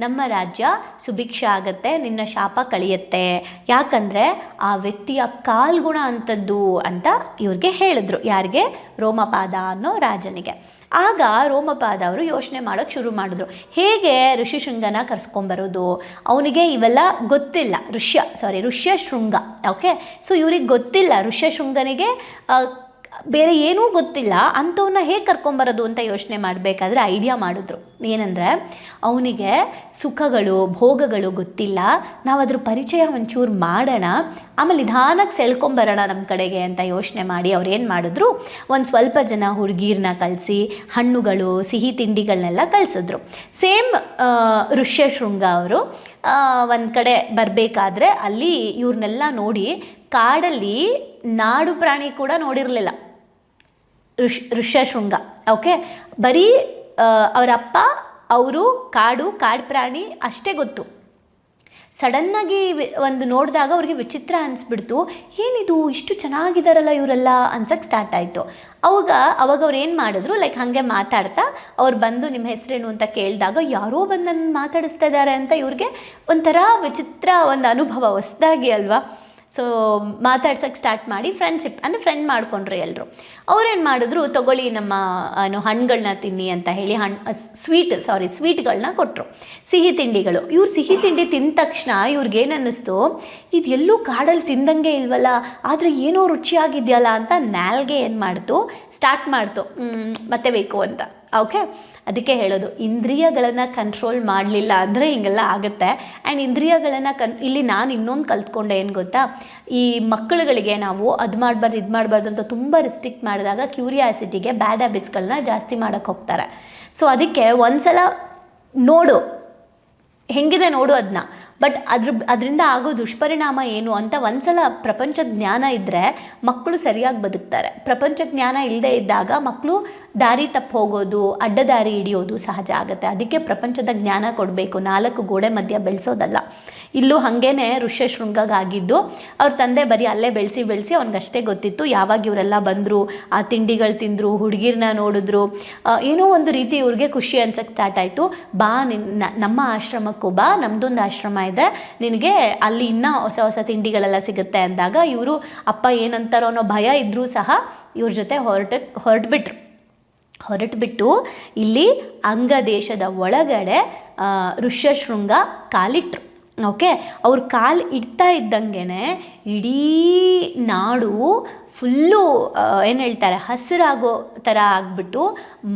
ನಮ್ಮ ರಾಜ್ಯ ಸುಭಿಕ್ಷ ಆಗುತ್ತೆ, ನಿನ್ನ ಶಾಪ ಕಳೆಯುತ್ತೆ. ಯಾಕಂದರೆ ಆ ವ್ಯಕ್ತಿಯ ಕಾಲ್ಗುಣ ಅಂಥದ್ದು ಅಂತ ಇವ್ರಿಗೆ ಹೇಳಿದ್ರು. ಯಾರಿಗೆ? ರೋಮಪಾದ ಅನ್ನೋ ರಾಜನಿಗೆ. ಆಗ ರೋಮಪಾದ ಅವರು ಯೋಚನೆ ಮಾಡೋಕ್ಕೆ ಶುರು ಮಾಡಿದ್ರು, ಹೇಗೆ ಋಷಿಶೃಂಗನ ಕರ್ಸ್ಕೊಂಬರೋದು? ಅವನಿಗೆ ಇವೆಲ್ಲ ಗೊತ್ತಿಲ್ಲ. ಋಷ್ಯಶೃಂಗ. ಓಕೆ, ಸೊ ಇವ್ರಿಗೆ ಗೊತ್ತಿಲ್ಲ, ಋಷ್ಯಶೃಂಗನಿಗೆ ಬೇರೆ ಏನೂ ಗೊತ್ತಿಲ್ಲ. ಅಂಥವನ್ನ ಹೇಗೆ ಕರ್ಕೊಂಬರೋದು ಅಂತ ಯೋಚನೆ ಮಾಡಬೇಕಾದ್ರೆ ಐಡಿಯಾ ಮಾಡಿದ್ರು. ಏನಂದರೆ ಅವನಿಗೆ ಸುಖಗಳು ಭೋಗಗಳು ಗೊತ್ತಿಲ್ಲ, ನಾವು ಅದ್ರ ಪರಿಚಯ ಒಂಚೂರು ಮಾಡೋಣ, ಆಮೇಲೆ ನಿಧಾನಕ್ಕೆ ಸೆಳ್ಕೊಂಬರೋಣ ನಮ್ಮ ಕಡೆಗೆ ಅಂತ ಯೋಚನೆ ಮಾಡಿ ಅವ್ರು ಏನು ಮಾಡಿದ್ರು, ಒಂದು ಸ್ವಲ್ಪ ಜನ ಹುಡುಗೀರನ್ನ ಕಳಿಸಿ ಹಣ್ಣುಗಳು ಸಿಹಿ ತಿಂಡಿಗಳನ್ನೆಲ್ಲ ಕಳಿಸಿದ್ರು. ಸೇಮ್ ಋಷ್ಯಶೃಂಗ ಅವರು ಒಂದು ಕಡೆ ಬರಬೇಕಾದ್ರೆ ಅಲ್ಲಿ ಇವ್ರನ್ನೆಲ್ಲ ನೋಡಿ ಕಾಡಲ್ಲಿ ನಾಡು ಪ್ರಾಣಿ ಕೂಡ ನೋಡಿರಲಿಲ್ಲ ಋಷ್ಯಶೃಂಗ. ಓಕೆ, ಬರೀ ಅವರಪ್ಪ ಅವರು ಕಾಡು ಪ್ರಾಣಿ ಅಷ್ಟೇ ಗೊತ್ತು. ಸಡನ್ನಾಗಿ ಒಂದು ನೋಡಿದಾಗ ಅವ್ರಿಗೆ ವಿಚಿತ್ರ ಅನಿಸ್ಬಿಡ್ತು, ಏನಿದು ಇಷ್ಟು ಚೆನ್ನಾಗಿದ್ದಾರಲ್ಲ ಇವರೆಲ್ಲ ಅನ್ಸಕ್ಕೆ ಸ್ಟಾರ್ಟ್ ಆಯಿತು. ಅವಾಗ ಅವ್ರು ಏನು ಮಾಡಿದ್ರು, ಲೈಕ್ ಹಾಗೆ ಮಾತಾಡ್ತಾ ಅವ್ರು ಬಂದು ನಿಮ್ಮ ಹೆಸರೇನು ಅಂತ ಕೇಳಿದಾಗ ಯಾರೋ ಬಂದು ನನ್ನ ಮಾತಾಡಿಸ್ತಾ ಇದ್ದಾರೆ ಅಂತ ಇವ್ರಿಗೆ ಒಂಥರ ವಿಚಿತ್ರ ಒಂದು ಅನುಭವ, ಹೊಸದಾಗಿ ಅಲ್ವಾ. ಸೊ ಮಾತಾಡ್ಸೋಕ್ಕೆ ಸ್ಟಾರ್ಟ್ ಮಾಡಿ ಫ್ರೆಂಡ್ಶಿಪ್ ಅಂದರೆ ಫ್ರೆಂಡ್ ಮಾಡ್ಕೊಂಡ್ರು ಎಲ್ಲರೂ. ಅವ್ರೇನು ಮಾಡಿದ್ರು, ತೊಗೊಳ್ಳಿ ನಮ್ಮ ಹಣ್ಣುಗಳನ್ನ ತಿನ್ನಿ ಅಂತ ಹೇಳಿ ಸ್ವೀಟ್ಗಳನ್ನ ಕೊಟ್ಟರು, ಸಿಹಿ ತಿಂಡಿಗಳು. ಇವ್ರು ಸಿಹಿ ತಿಂಡಿ ತಿಂದ ತಕ್ಷಣ ಇವ್ರಿಗೇನು ಅನ್ನಿಸ್ತು, ಇದು ಎಲ್ಲೂ ಕಾಡಲ್ಲಿ ತಿಂದಂಗೆ ಇಲ್ವಲ್ಲ, ಆದರೆ ಏನೋ ರುಚಿಯಾಗಿದೆಯಲ್ಲ ಅಂತ ನಾಲ್ಗೆ ಏನು ಮಾಡ್ತು, ಸ್ಟಾರ್ಟ್ ಮಾಡ್ತು ಮತ್ತೆ ಬೇಕು ಅಂತ. ಓಕೆ, ಅದಕ್ಕೆ ಹೇಳೋದು, ಇಂದ್ರಿಯಗಳನ್ನು ಕಂಟ್ರೋಲ್ ಮಾಡಲಿಲ್ಲ ಅಂದರೆ ಹಿಂಗೆಲ್ಲ ಆಗುತ್ತೆ. ಆ್ಯಂಡ್ ಇಂದ್ರಿಯಗಳನ್ನು ಇಲ್ಲಿ ನಾನು ಇನ್ನೊಂದು ಕಲ್ತ್ಕೊಂಡೆ, ಏನು ಗೊತ್ತಾ, ಈ ಮಕ್ಕಳುಗಳಿಗೆ ನಾವು ಅದು ಮಾಡಬಾರ್ದು ಇದು ಮಾಡಬಾರ್ದು ಅಂತ ತುಂಬ ರಿಸ್ಟ್ರಿಕ್ಟ್ ಮಾಡಿದಾಗ ಕ್ಯೂರಿಯಾಸಿಟಿಗೆ ಬ್ಯಾಡ್ ಹ್ಯಾಬಿಟ್ಸ್ಗಳನ್ನ ಜಾಸ್ತಿ ಮಾಡೋಕ್ಕೆ ಹೋಗ್ತಾರೆ. ಸೊ ಅದಕ್ಕೆ ಒಂದ್ಸಲ ನೋಡು, ಹೆಂಗಿದೆ ನೋಡು, ಅದನ್ನ ಬಟ್ ಅದರಿಂದ ಆಗೋ ದುಷ್ಪರಿಣಾಮ ಏನು ಅಂತ ಒಂದ್ಸಲ ಪ್ರಪಂಚ ಜ್ಞಾನ ಇದ್ದರೆ ಮಕ್ಕಳು ಸರಿಯಾಗಿ ಬದುಕ್ತಾರೆ. ಪ್ರಪಂಚ ಜ್ಞಾನ ಇಲ್ಲದೆ ಇದ್ದಾಗ ಮಕ್ಕಳು ದಾರಿ ತಪ್ಪು ಹೋಗೋದು, ಅಡ್ಡದಾರಿ ಹಿಡಿಯೋದು ಸಹಜ ಆಗುತ್ತೆ. ಅದಕ್ಕೆ ಪ್ರಪಂಚದ ಜ್ಞಾನ ಕೊಡಬೇಕು, 4 ಗೋಡೆ ಮಧ್ಯ ಬೆಳೆಸೋದಲ್ಲ. ಇಲ್ಲೂ ಹಾಗೇನೆ ಋಷ್ಯಶೃಂಗಗಾಗಿದ್ದು ಅವ್ರ ತಂದೆ ಬರೀ ಅಲ್ಲೇ ಬೆಳೆಸಿ ಅವ್ನಿಗಷ್ಟೇ ಗೊತ್ತಿತ್ತು. ಯಾವಾಗ ಇವರೆಲ್ಲ ಬಂದರು, ಆ ತಿಂಡಿಗಳು ತಿಂದರು, ಹುಡುಗಿರನ್ನ ನೋಡಿದ್ರು, ಏನೋ ಒಂದು ರೀತಿ ಇವ್ರಿಗೆ ಖುಷಿ ಅನ್ಸಕ್ಕೆ ಸ್ಟಾರ್ಟ್ ಆಯಿತು. ಬಾ ನಮ್ಮ ಆಶ್ರಮಕ್ಕೂ ಬಾ, ನಮ್ಮದೊಂದು ಆಶ್ರಮ ಇದೆ, ನಿನಗೆ ಅಲ್ಲಿ ಇನ್ನೂ ಹೊಸ ಹೊಸ ತಿಂಡಿಗಳೆಲ್ಲ ಸಿಗುತ್ತೆ ಅಂದಾಗ ಇವರು ಅಪ್ಪ ಏನಂತಾರೋ ಅನ್ನೋ ಭಯ ಇದ್ದರೂ ಸಹ ಇವ್ರ ಜೊತೆ ಹೊರಟುಬಿಟ್ಟು ಇಲ್ಲಿ ಅಂಗ ದೇಶದ ಒಳಗಡೆ ಋಷ್ಯಶೃಂಗ ಕಾಲಿಟ್ರು. ಓಕೆ, ಅವ್ರ ಕಾಲು ಇಡ್ತಾ ಇದ್ದಂಗೆ ಇಡೀ ನಾಡು ಫುಲ್ಲು ಏನು ಹೇಳ್ತಾರೆ, ಹಸಿರಾಗೋ ಥರ ಆಗಿಬಿಟ್ಟು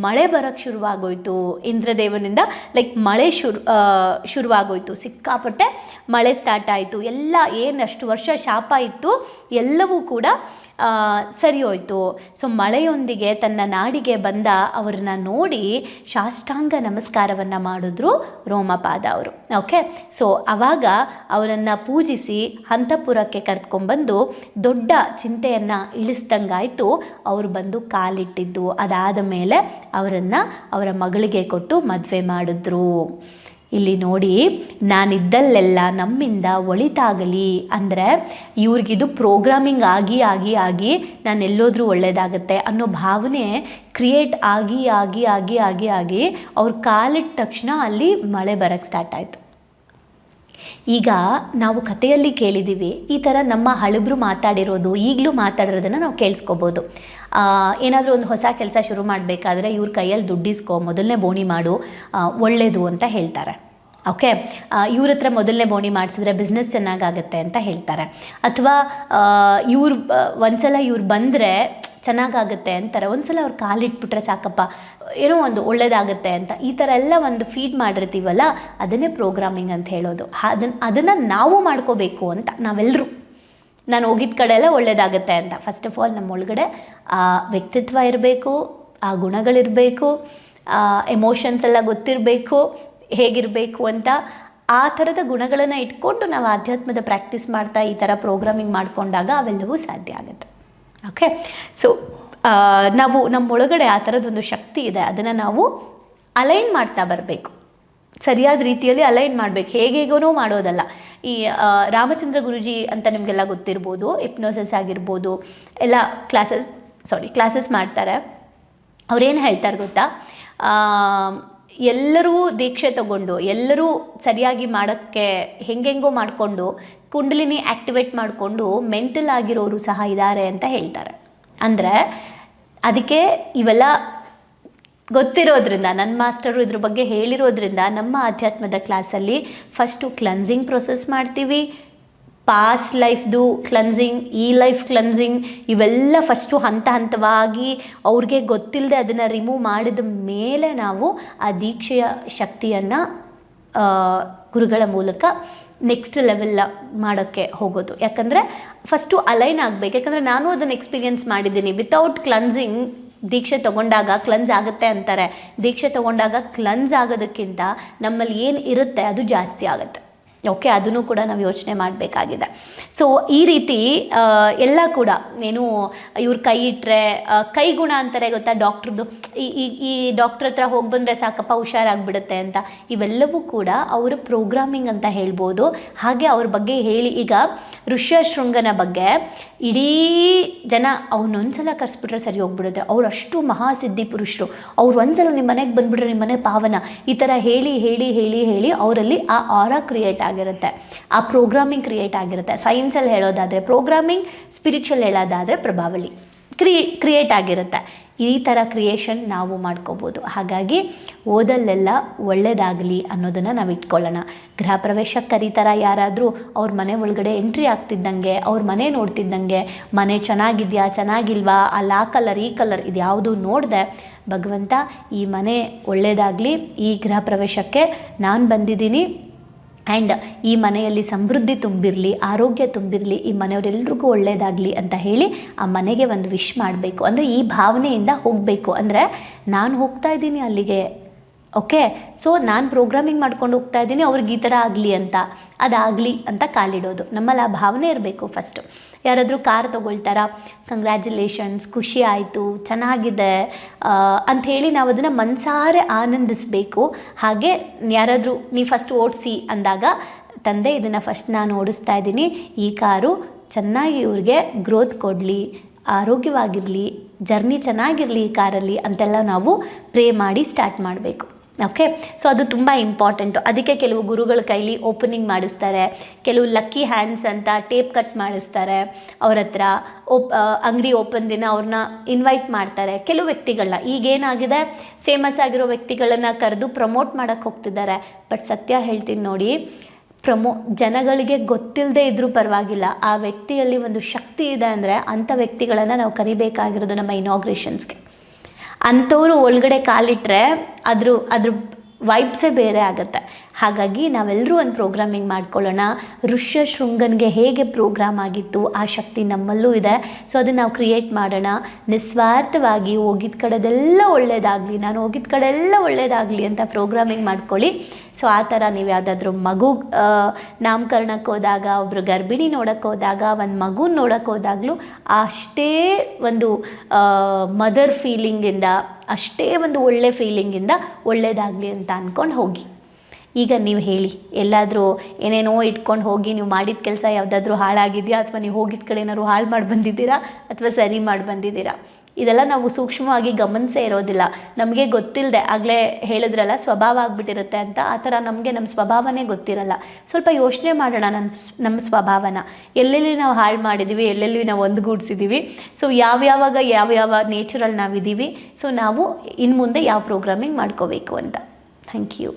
ಮಳೆ ಬರೋಕ್ಕೆ ಶುರುವಾಗೋಯ್ತು. ಇಂದ್ರದೇವನಿಂದ ಲೈಕ್ ಮಳೆ ಶುರುವಾಗೋಯ್ತು. ಸಿಕ್ಕಾಪಟ್ಟೆ ಮಳೆ ಸ್ಟಾರ್ಟ್ ಆಯಿತು. ಎಲ್ಲ ಏನಷ್ಟು ವರ್ಷ ಶಾಪ ಇತ್ತು ಎಲ್ಲವೂ ಕೂಡ ಸರಿ ಹೋಯಿತು. ಸೊ ಮಳೆಯೊಂದಿಗೆ ತನ್ನ ನಾಡಿಗೆ ಬಂದ ಅವ್ರನ್ನ ನೋಡಿ ಸಾಷ್ಟಾಂಗ ನಮಸ್ಕಾರವನ್ನು ಮಾಡಿದ್ರು ರೋಮಪಾದ ಅವರು. ಓಕೆ, ಸೊ ಆವಾಗ ಅವರನ್ನು ಪೂಜಿಸಿ ಅಂತಃಪುರಕ್ಕೆ ಕರೆದುಕೊಂಡ್ಬಂದು ದೊಡ್ಡ ಚಿಂತೆಯನ್ನು ಇಳಿಸ್ದಂಗಾಯಿತು. ಅವರು ಬಂದು ಕಾಲಿಟ್ಟಿದ್ದು. ಅದಾದ ಮೇಲೆ ಅವರನ್ನು ಅವರ ಮಗಳಿಗೆ ಕೊಟ್ಟು ಮದುವೆ ಮಾಡಿದ್ರು. ಇಲ್ಲಿ ನೋಡಿ, ನಾನಿದ್ದಲ್ಲೆಲ್ಲ ನಮ್ಮಿಂದ ಒಳಿತಾಗಲಿ ಅಂದರೆ ಇವ್ರಿಗಿದು ಪ್ರೋಗ್ರಾಮಿಂಗ್ ಆಗಿ ನಾನು ಎಲ್ಲೋದ್ರೂ ಒಳ್ಳೆಯದಾಗತ್ತೆ ಅನ್ನೋ ಭಾವನೆ ಕ್ರಿಯೇಟ್ ಆಗಿ ಅವ್ರು ಕಾಲಿಟ್ಟ ತಕ್ಷಣ ಅಲ್ಲಿ ಮಳೆ ಬರೋಕ್ಕೆ ಸ್ಟಾರ್ಟ್ ಆಯಿತು. ಈಗ ನಾವು ಕಥೆಯಲ್ಲಿ ಕೇಳಿದ್ದೀವಿ, ಈ ಥರ ನಮ್ಮ ಹಳಬ್ರು ಮಾತಾಡಿರೋದು ಈಗಲೂ ಮಾತಾಡಿರೋದನ್ನು ನಾವು ಕೇಳಿಸ್ಕೋಬೋದು. ಏನಾದರೂ ಒಂದು ಹೊಸ ಕೆಲಸ ಶುರು ಮಾಡಬೇಕಾದ್ರೆ ಇವ್ರ ಕೈಯಲ್ಲಿ ದುಡ್ಡಿಸ್ಕೊ, ಮೊದಲನೇ ಬೋಣಿ ಮಾಡು, ಒಳ್ಳೆಯದು ಅಂತ ಹೇಳ್ತಾರೆ. ಓಕೆ, ಇವ್ರ ಹತ್ರ ಮೊದಲನೇ ಬೋಣಿ ಮಾಡಿಸಿದ್ರೆ ಬಿಸ್ನೆಸ್ ಚೆನ್ನಾಗಾಗತ್ತೆ ಅಂತ ಹೇಳ್ತಾರೆ. ಅಥವಾ ಒಂದ್ಸಲ ಇವ್ರು ಬಂದರೆ ಚೆನ್ನಾಗಾಗುತ್ತೆ ಅಂತಾರೆ. ಒಂದ್ಸಲ ಅವ್ರು ಕಾಲಿಟ್ಬಿಟ್ರೆ ಸಾಕಪ್ಪ, ಏನೋ ಒಂದು ಒಳ್ಳೇದಾಗುತ್ತೆ ಅಂತ. ಈ ಥರ ಎಲ್ಲ ಒಂದು ಫೀಡ್ ಮಾಡಿರ್ತೀವಲ್ಲ, ಅದನ್ನೇ ಪ್ರೋಗ್ರಾಮಿಂಗ್ ಅಂತ ಹೇಳೋದು. ಅದನ್ನು ನಾವು ಮಾಡ್ಕೋಬೇಕು ಅಂತ ನಾವೆಲ್ಲರೂ. ನಾನು ಹೋಗಿದ್ದ ಕಡೆ ಎಲ್ಲ ಒಳ್ಳೇದಾಗುತ್ತೆ ಅಂತ. ಫಸ್ಟ್ ಆಫ್ ಆಲ್ ನಮ್ಮ ಒಳಗಡೆ ಆ ವ್ಯಕ್ತಿತ್ವ ಇರಬೇಕು, ಆ ಗುಣಗಳಿರಬೇಕು, ಎಮೋಷನ್ಸ್ ಎಲ್ಲ ಗೊತ್ತಿರಬೇಕು, ಹೇಗಿರಬೇಕು ಅಂತ. ಆ ಥರದ ಗುಣಗಳನ್ನು ಇಟ್ಕೊಂಡು ನಾವು ಆಧ್ಯಾತ್ಮದ ಪ್ರಾಕ್ಟೀಸ್ ಮಾಡ್ತಾ ಈ ಥರ ಪ್ರೋಗ್ರಾಮಿಂಗ್ ಮಾಡಿಕೊಂಡಾಗ ಅವೆಲ್ಲವೂ ಸಾಧ್ಯ ಆಗುತ್ತೆ. ಓಕೆ, ಸೊ ನಾವು ನಮ್ಮೊಳಗಡೆ ಆ ಥರದೊಂದು ಶಕ್ತಿ ಇದೆ. ಅದನ್ನು ನಾವು ಅಲೈನ್ ಮಾಡ್ತಾ ಬರಬೇಕು, ಸರಿಯಾದ ರೀತಿಯಲ್ಲಿ ಅಲೈನ್ ಮಾಡಬೇಕು. ಹೇಗೇಗೋ ಮಾಡೋದಲ್ಲ. ಈ ರಾಮಚಂದ್ರ ಗುರುಜಿ ಅಂತ ನಿಮಗೆಲ್ಲ ಗೊತ್ತಿರ್ಬೋದು, ಹಿಪ್ನೋಸಿಸ್ ಆಗಿರ್ಬೋದು, ಎಲ್ಲ ಕ್ಲಾಸಸ್ ಮಾಡ್ತಾರೆ. ಅವ್ರೇನು ಹೇಳ್ತಾರೆ ಗೊತ್ತಾ, ಎಲ್ಲರೂ ದೀಕ್ಷೆ ತಗೊಂಡು ಎಲ್ಲರೂ ಸರಿಯಾಗಿ ಮಾಡೋಕ್ಕೆ ಹೆಂಗೆಂಗೋ ಮಾಡಿಕೊಂಡು ಕುಂಡಲಿನಿ ಆ್ಯಕ್ಟಿವೇಟ್ ಮಾಡಿಕೊಂಡು ಮೆಂಟಲ್ ಆಗಿರೋರು ಸಹ ಇದ್ದಾರೆ ಅಂತ ಹೇಳ್ತಾರೆ. ಅಂದರೆ ಅದಕ್ಕೆ ಇವೆಲ್ಲ ಗೊತ್ತಿರೋದ್ರಿಂದ, ನನ್ನ ಮಾಸ್ಟರು ಇದ್ರ ಬಗ್ಗೆ ಹೇಳಿರೋದ್ರಿಂದ ನಮ್ಮ ಆಧ್ಯಾತ್ಮದ ಕ್ಲಾಸಲ್ಲಿ ಫಸ್ಟು ಕ್ಲನ್ಸಿಂಗ್ ಪ್ರೊಸೆಸ್ ಮಾಡ್ತೀವಿ. ಪಾಸ್ಟ್ ಲೈಫ್ದು ಕ್ಲನ್ಸಿಂಗ್, ಈ ಲೈಫ್ ಕ್ಲನ್ಸಿಂಗ್, ಇವೆಲ್ಲ ಫಸ್ಟು ಹಂತವಾಗಿ ಅವ್ರಿಗೆ ಗೊತ್ತಿಲ್ಲದೆ ಅದನ್ನು ರಿಮೂವ್ ಮಾಡಿದ ಮೇಲೆ ನಾವು ಆ ದೀಕ್ಷೆಯ ಶಕ್ತಿಯನ್ನು ಗುರುಗಳ ಮೂಲಕ ನೆಕ್ಸ್ಟ್ ಲೆವೆಲ್ ಮಾಡೋಕ್ಕೆ ಹೋಗೋದು. ಯಾಕಂದರೆ ಫಸ್ಟು ಅಲೈನ್ ಆಗಬೇಕು. ಯಾಕಂದರೆ ನಾನು ಅದನ್ನು ಎಕ್ಸ್ಪೀರಿಯೆನ್ಸ್ ಮಾಡಿದ್ದೀನಿ. ವಿತೌಟ್ ಕ್ಲನ್ಸಿಂಗ್ ದೀಕ್ಷೆ ತೊಗೊಂಡಾಗ ಕ್ಲನ್ಸ್ ಆಗುತ್ತೆ ಅಂತಾರೆ. ದೀಕ್ಷೆ ತೊಗೊಂಡಾಗ ಕ್ಲನ್ಸ್ ಆಗೋದಕ್ಕಿಂತ ನಮ್ಮಲ್ಲಿ ಏನು ಇರುತ್ತೆ ಅದು ಜಾಸ್ತಿ ಆಗುತ್ತೆ. ಓಕೆ, ಅದನ್ನು ಕೂಡ ನಾವು ಯೋಚನೆ ಮಾಡಬೇಕಾಗಿದೆ. ಸೊ ಈ ರೀತಿ ಎಲ್ಲ ಕೂಡ ಏನು ಇವ್ರ ಕೈ ಇಟ್ಟರೆ ಕೈಗುಣ ಅಂತಾರೆ ಗೊತ್ತಾ, ಡಾಕ್ಟ್ರದ್ದು. ಈ ಡಾಕ್ಟ್ರ್ ಹತ್ರ ಹೋಗಿ ಬಂದರೆ ಸಾಕಪ್ಪ ಹುಷಾರಾಗಿಬಿಡುತ್ತೆ ಅಂತ. ಇವೆಲ್ಲವೂ ಕೂಡ ಅವರ ಪ್ರೋಗ್ರಾಮಿಂಗ್ ಅಂತ ಹೇಳ್ಬೋದು. ಹಾಗೆ ಅವ್ರ ಬಗ್ಗೆ ಹೇಳಿ, ಈಗ ಋಷ್ಯಶೃಂಗನ ಬಗ್ಗೆ ಇಡೀ ಜನ ಅವನೊಂದ್ಸಲ ಕರೆಸ್ಬಿಟ್ರೆ ಸರಿ ಹೋಗ್ಬಿಡುತ್ತೆ, ಅವ್ರು ಅಷ್ಟು ಮಹಾಸಿದ್ಧಿ ಪುರುಷರು, ಅವ್ರು ಒಂದ್ಸಲ ನಿಮ್ಮ ಮನೆಗೆ ಬಂದುಬಿಟ್ರೆ ನಿಮ್ಮ ಮನೆ ಪಾವನ, ಈ ಥರ ಹೇಳಿ ಹೇಳಿ ಹೇಳಿ ಹೇಳಿ ಅವರಲ್ಲಿ ಆ ಆರಾ ಕ್ರಿಯೇಟ್ ಆಗಿರುತ್ತೆ, ಆ ಪ್ರೋಗ್ರಾಮಿಂಗ್ ಕ್ರಿಯೇಟ್ ಆಗಿರುತ್ತೆ. ಸೈನ್ಸಲ್ಲಿ ಹೇಳೋದಾದರೆ ಪ್ರೋಗ್ರಾಮಿಂಗ್, ಸ್ಪಿರಿಚುವಲ್ ಹೇಳೋದಾದರೆ ಪ್ರಭಾವಳಿ ಕ್ರಿಯೇಟ್ ಆಗಿರುತ್ತೆ. ಈ ಥರ ಕ್ರಿಯೇಷನ್ ನಾವು ಮಾಡ್ಕೋಬೋದು. ಹಾಗಾಗಿ ಓದಲ್ಲೆಲ್ಲ ಒಳ್ಳೆಯದಾಗಲಿ ಅನ್ನೋದನ್ನು ನಾವು ಇಟ್ಕೊಳ್ಳೋಣ. ಗೃಹ ಪ್ರವೇಶಕ್ಕೆ ಕರೀತಾರ ಯಾರಾದರೂ, ಅವ್ರ ಮನೆ ಒಳಗಡೆ ಎಂಟ್ರಿ ಆಗ್ತಿದ್ದಂಗೆ, ಅವ್ರ ಮನೆ ನೋಡ್ತಿದ್ದಂಗೆ, ಮನೆ ಚೆನ್ನಾಗಿದೆಯಾ ಚೆನ್ನಾಗಿಲ್ವಾ, ಅಲ್ಲಿ ಆ ಕಲರ್ ಈ ಕಲರ್ ಇದು ಯಾವುದು ನೋಡಿದೆ, ಭಗವಂತ ಈ ಮನೆ ಒಳ್ಳೆಯದಾಗಲಿ, ಈ ಗೃಹ ಪ್ರವೇಶಕ್ಕೆ ನಾನು ಬಂದಿದ್ದೀನಿ, ಆ್ಯಂಡ್ ಈ ಮನೆಯಲ್ಲಿ ಸಮೃದ್ಧಿ ತುಂಬಿರಲಿ, ಆರೋಗ್ಯ ತುಂಬಿರಲಿ, ಈ ಮನೆಯವರೆಲ್ರಿಗೂ ಒಳ್ಳೆಯದಾಗಲಿ ಅಂತ ಹೇಳಿ ಆ ಮನೆಗೆ ಒಂದು ವಿಶ್ ಮಾಡಬೇಕು. ಅಂದರೆ ಈ ಭಾವನೆಯಿಂದ ಹೋಗಬೇಕು. ಅಂದರೆ ನಾನು ಹೋಗ್ತಾ ಇದ್ದೀನಿ ಅಲ್ಲಿಗೆ, ಓಕೆ. ಸೊ ನಾನು ಪ್ರೋಗ್ರಾಮಿಂಗ್ ಮಾಡ್ಕೊಂಡು ಹೋಗ್ತಾ ಇದ್ದೀನಿ, ಅವ್ರಿಗೆ ಈ ಥರ ಆಗಲಿ ಅಂತ, ಅದಾಗಲಿ ಅಂತ ಕಾಲಿಡೋದು. ನಮ್ಮಲ್ಲಿ ಆ ಭಾವನೆ ಇರಬೇಕು ಫಸ್ಟು. ಯಾರಾದರೂ ಕಾರ್ ತೊಗೊಳ್ತಾರಾ, ಕಂಗ್ರ್ಯಾಚುಲೇಷನ್ಸ್, ಖುಷಿ ಆಯಿತು, ಚೆನ್ನಾಗಿದೆ ಅಂಥೇಳಿ ನಾವು ಅದನ್ನು ಮನಸಾರೆ ಆನಂದಿಸಬೇಕು. ಹಾಗೆ ಯಾರಾದರೂ ನೀವು ಫಸ್ಟ್ ಓಡಿಸಿ ಅಂದಾಗ, ತಂದೆ ಇದನ್ನು ಫಸ್ಟ್ ನಾನು ಓಡಿಸ್ತಾ ಇದ್ದೀನಿ, ಈ ಕಾರು ಚೆನ್ನಾಗಿ ಇವ್ರಿಗೆ ಗ್ರೋತ್ ಕೊಡಲಿ, ಆರೋಗ್ಯವಾಗಿರಲಿ, ಜರ್ನಿ ಚೆನ್ನಾಗಿರಲಿ ಈ ಕಾರಲ್ಲಿ ಅಂತೆಲ್ಲ ನಾವು ಪ್ರೇ ಮಾಡಿ ಸ್ಟಾರ್ಟ್ ಮಾಡಬೇಕು. ಓಕೆ. ಸೊ ಅದು ತುಂಬ ಇಂಪಾರ್ಟೆಂಟು. ಅದಕ್ಕೆ ಕೆಲವು ಗುರುಗಳ ಕೈಲಿ ಓಪನಿಂಗ್ ಮಾಡಿಸ್ತಾರೆ, ಕೆಲವು ಲಕ್ಕಿ ಹ್ಯಾಂಡ್ಸ್ ಅಂತ ಟೇಪ್ ಕಟ್ ಮಾಡಿಸ್ತಾರೆ, ಅವ್ರ ಹತ್ರ ಅಂಗಡಿ ಓಪನ್ ದಿನ ಅವ್ರನ್ನ ಇನ್ವೈಟ್ ಮಾಡ್ತಾರೆ. ಕೆಲವು ವ್ಯಕ್ತಿಗಳನ್ನ, ಈಗೇನಾಗಿದೆ, ಫೇಮಸ್ ಆಗಿರೋ ವ್ಯಕ್ತಿಗಳನ್ನು ಕರೆದು ಪ್ರಮೋಟ್ ಮಾಡೋಕ್ಕೆ ಹೋಗ್ತಿದ್ದಾರೆ. ಬಟ್ ಸತ್ಯ ಹೇಳ್ತೀನಿ ನೋಡಿ, ಜನಗಳಿಗೆ ಗೊತ್ತಿಲ್ಲದೆ ಇದ್ರೂ ಪರವಾಗಿಲ್ಲ, ಆ ವ್ಯಕ್ತಿಯಲ್ಲಿ ಒಂದು ಶಕ್ತಿ ಇದೆ ಅಂದರೆ ಅಂಥ ವ್ಯಕ್ತಿಗಳನ್ನು ನಾವು ಕರಿಬೇಕಾಗಿರೋದು ನಮ್ಮ ಇನಾಗ್ರೇಷನ್ಸ್ಗೆ. ಅಂಥವ್ರು ಒಳಗಡೆ ಕಾಲಿಟ್ಟರೆ ಅದ್ರ ವೈಬ್ಸೇ ಬೇರೆ ಆಗುತ್ತೆ. ಹಾಗಾಗಿ ನಾವೆಲ್ಲರೂ ಒಂದು ಪ್ರೋಗ್ರಾಮಿಂಗ್ ಮಾಡ್ಕೊಳ್ಳೋಣ. ಋಷ್ಯಶೃಂಗನಿಗೆ ಹೇಗೆ ಪ್ರೋಗ್ರಾಮ್ ಆಗಿತ್ತು, ಆ ಶಕ್ತಿ ನಮ್ಮಲ್ಲೂ ಇದೆ. ಸೊ ಅದನ್ನು ನಾವು ಕ್ರಿಯೇಟ್ ಮಾಡೋಣ. ನಿಸ್ವಾರ್ಥವಾಗಿ ಹೋಗಿದ್ದ ಕಡೆದೆಲ್ಲ ಒಳ್ಳೇದಾಗಲಿ, ನಾನು ಹೋಗಿದ್ದ ಕಡೆ ಎಲ್ಲ ಒಳ್ಳೇದಾಗಲಿ ಅಂತ ಪ್ರೋಗ್ರಾಮಿಂಗ್ ಮಾಡ್ಕೊಳ್ಳಿ. ಸೊ ಆ ಥರ ನೀವು ಯಾವುದಾದ್ರೂ ಮಗು ನಾಮಕರಣಕ್ಕೆ ಹೋದಾಗ, ಒಬ್ಬರು ಗರ್ಭಿಣಿ ನೋಡೋಕ್ಕೆ ಹೋದಾಗ, ಒಂದು ಮಗುನ ನೋಡೋಕ್ಕೆ ಹೋದಾಗಲೂ ಅಷ್ಟೇ ಒಂದು ಮದರ್ ಫೀಲಿಂಗಿಂದ, ಅಷ್ಟೇ ಒಂದು ಒಳ್ಳೆ ಫೀಲಿಂಗಿಂದ ಒಳ್ಳೇದಾಗಲಿ ಅಂತ ಅಂದ್ಕೊಂಡು ಹೋಗಿ. ಈಗ ನೀವು ಹೇಳಿ, ಎಲ್ಲಾದರೂ ಏನೇನೋ ಇಟ್ಕೊಂಡು ಹೋಗಿ ನೀವು ಮಾಡಿದ ಕೆಲಸ ಯಾವುದಾದ್ರೂ ಹಾಳಾಗಿದೆಯಾ, ಅಥವಾ ನೀವು ಹೋಗಿದ್ದ ಕಡೆ ಏನಾದ್ರು ಹಾಳು ಮಾಡಿ ಬಂದಿದ್ದೀರಾ, ಅಥವಾ ಸರಿ ಮಾಡಿ ಬಂದಿದ್ದೀರಾ? ಇದೆಲ್ಲ ನಾವು ಸೂಕ್ಷ್ಮವಾಗಿ ಗಮನಿಸೇ ಇರೋದಿಲ್ಲ. ನಮಗೆ ಗೊತ್ತಿಲ್ಲದೆ, ಆಗಲೇ ಹೇಳಿದ್ರಲ್ಲ ಸ್ವಭಾವ ಆಗಿಬಿಟ್ಟಿರುತ್ತೆ ಅಂತ, ಆ ಥರ ನಮಗೆ ನಮ್ಮ ಸ್ವಭಾವನೇ ಗೊತ್ತಿರಲ್ಲ. ಸ್ವಲ್ಪ ಯೋಚನೆ ಮಾಡೋಣ ನಮ್ಮ ಸ್ವಭಾವನ, ಎಲ್ಲೆಲ್ಲಿ ನಾವು ಹಾಳು ಮಾಡಿದ್ದೀವಿ, ಎಲ್ಲೆಲ್ಲಿ ನಾವು ಒಂದುಗೂಡಿಸಿದ್ದೀವಿ. ಸೊ ಯಾವ ನೇಚರಲ್ಲಿ ನಾವಿದ್ದೀವಿ. ಸೊ ನಾವು ಇನ್ನು ಮುಂದೆ ಯಾವ ಪ್ರೋಗ್ರಾಮಿಂಗ್ ಮಾಡ್ಕೋಬೇಕು ಅಂತ. Thank you.